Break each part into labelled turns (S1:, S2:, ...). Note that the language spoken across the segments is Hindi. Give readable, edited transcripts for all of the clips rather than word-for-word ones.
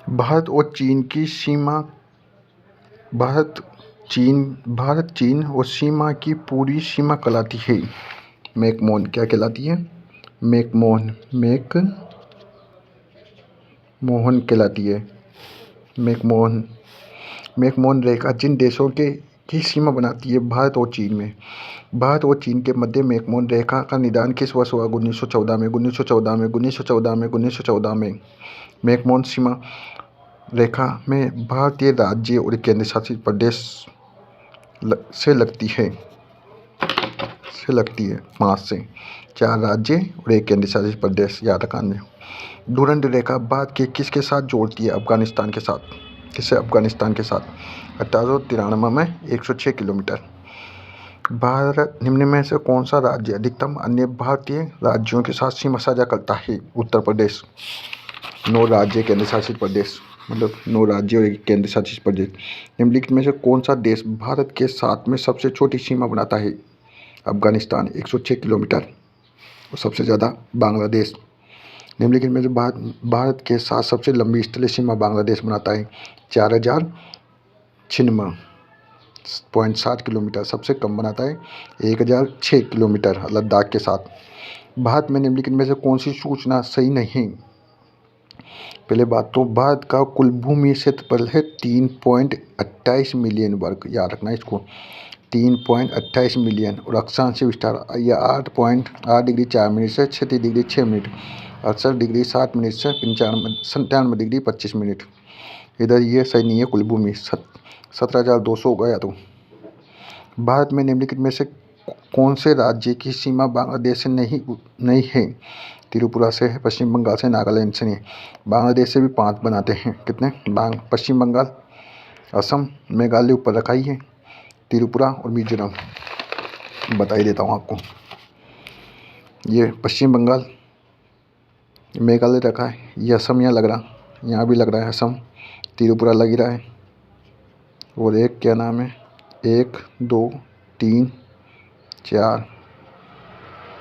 S1: भारत और चीन की सीमा भारत चीन और सीमा की पूरी सीमा कहलाती है मैकमोहन। क्या कहलाती है? मैकमोहन कहलाती है। मैकमोहन रेखा जिन देशों की सीमा बनाती है भारत और चीन में। भारत और चीन के मध्य मैकमोहन रेखा का निदान किस वर्ष हुआ? 1914 में। मैकमोहन सीमा रेखा में भारतीय राज्य और केंद्र शासित प्रदेश से लगती है 5 से 4 राज्य और 1 केंद्र शासित प्रदेश, याद रखना। डूरंड रेखा भारत के किसके साथ जोड़ती है? अफगानिस्तान के साथ। किससे? अफगानिस्तान के साथ। 1893 में 106 किलोमीटर। भारत निम्न में से कौन सा राज्य अधिकतम अन्य भारतीय राज्यों के साथ सीमा साझा करता है? उत्तर प्रदेश। 9 राज्य केंद्र शासित प्रदेश, मतलब 9 राज्य और 1 केंद्र शासित प्रदेश। निम्नलिखित में से कौन सा देश भारत के साथ में सबसे छोटी सीमा बनाता है? अफगानिस्तान 106 किलोमीटर और सबसे ज़्यादा बांग्लादेश। निम्नलिखित में से भारत के साथ सबसे लंबी स्थलीय सीमा बांग्लादेश बनाता है 4096.7 किलोमीटर। सबसे कम बनाता है 1006 किलोमीटर लद्दाख के साथ। भारत में निम्नलिखित में से कौन सी सूचना सही नहीं? पहले बात तो भारत का कुल भूमि क्षेत्रफल है 3.28 मिलियन वर्ग, याद रखना इसको, 3.28 मिलियन। और अक्षांशीय विस्तार यह 8.8 डिग्री 4 मिनट से 36 डिग्री 6 मिनट, 68 डिग्री 7 मिनट से 97 डिग्री 25 मिनट। इधर ये सही नहीं है, कुल भूमि 17,200 होगा या तो। भारत में निम्नलिखित में से कौन से राज्य की सीमा बांग्लादेश से नहीं है? त्रिपुरा से है, पश्चिम बंगाल से, नागालैंड से नहीं। बांग्लादेश से भी 5 बनाते हैं। कितने? पश्चिम बंगाल, असम, मेघालय ऊपर रखा ही है, त्रिपुरा और मिजोरम बता ही देता हूँ आपको। ये पश्चिम बंगाल, मेघालय रखा है, ये असम यहाँ लग रहा, यहाँ भी लग रहा है असम, त्रिपुरा लग ही रहा है, और एक क्या नाम है, 1 2 3 4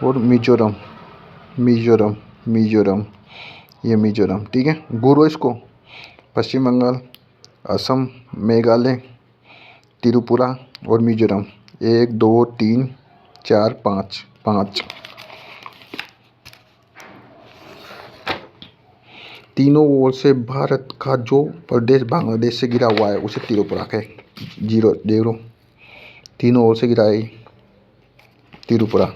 S1: और मिजोरम, ये मिजोरम। ठीक है, गुरु इसको पश्चिम बंगाल, असम, मेघालय, त्रिपुरा और मिजोरम। 1 2 3 4 5 तीनों ओर से भारत का जो प्रदेश बांग्लादेश से घिरा हुआ है उसे त्रिपुरा है। 0 0 तीनों ओर से घिरा है त्रिपुरा।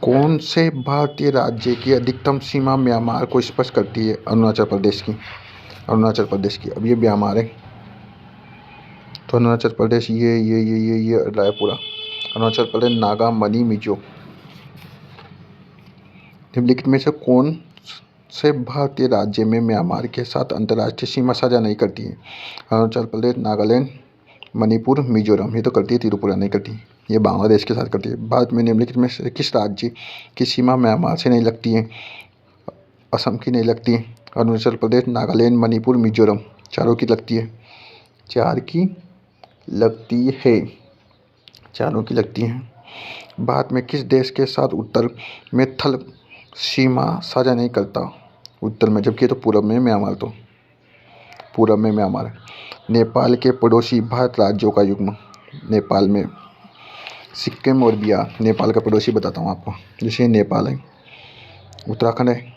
S1: कौन से भारतीय राज्य की अधिकतम सीमा म्यांमार को स्पर्श करती है? अरुणाचल प्रदेश की। अब ये म्यांमार है तो अरुणाचल प्रदेश ये रायपुरा, अरुणाचल प्रदेश, नागा, मणि, मिजो। निम्नलिखित में से कौन से भारतीय राज्य में म्यांमार के साथ अंतर्राष्ट्रीय सीमा साझा नहीं करती है? अरुणाचल प्रदेश, नागालैंड, मणिपुर, मिजोरम। ये तो करती है, त्रिपुरा नहीं करती, ये बांग्लादेश के साथ करती है। भारत में निम्नलिखित में से किस राज्य की सीमा म्यांमार से नहीं लगती है? असम की नहीं लगती है, अरुणाचल प्रदेश, नागालैंड, मणिपुर, मिजोरम, चारों की लगती है। 4 की लगती है, चारों की लगती है। भारत में किस देश के साथ उत्तर में थल सीमा साझा नहीं करता? उत्तर में, जबकि तो पूर्व में म्यांमार, तो पूर्व में म्यांमार। नेपाल के पड़ोसी भारत राज्यों का युग्म। नेपाल में सिक्किम और बिहार, नेपाल का पड़ोसी बताता हूँ आपको। जैसे नेपाल है, उत्तराखंड है,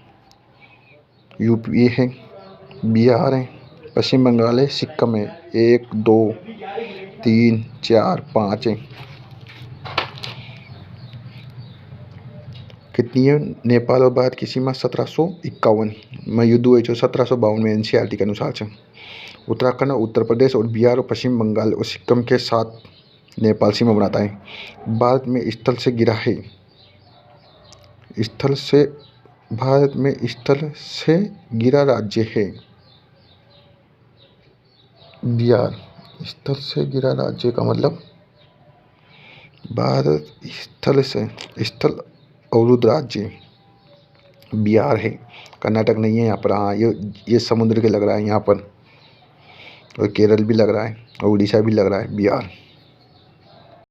S1: यूपी है, बिहार है, पश्चिम बंगाल है, सिक्किम है। 1 2 3 4 5 है। कितनी है नेपाल और भारत की सीमा? 1751 में युद्ध हुए, जो 1752 में NCERT के अनुसार से। उत्तराखंड, उत्तर प्रदेश और बिहार और पश्चिम बंगाल और सिक्किम के साथ नेपाल सीमा बनाता है। भारत में स्थल से घिरा है, भारत में स्थल से घिरा राज्य है बिहार। स्थल से घिरा राज्य का मतलब भारत स्थल अवरुद्ध राज्य बिहार है, कर्नाटक नहीं है यहाँ पर। हाँ, ये समुद्र के लग रहा है यहाँ पर, और केरल भी लग रहा है, और उड़ीसा भी लग रहा है, बिहार।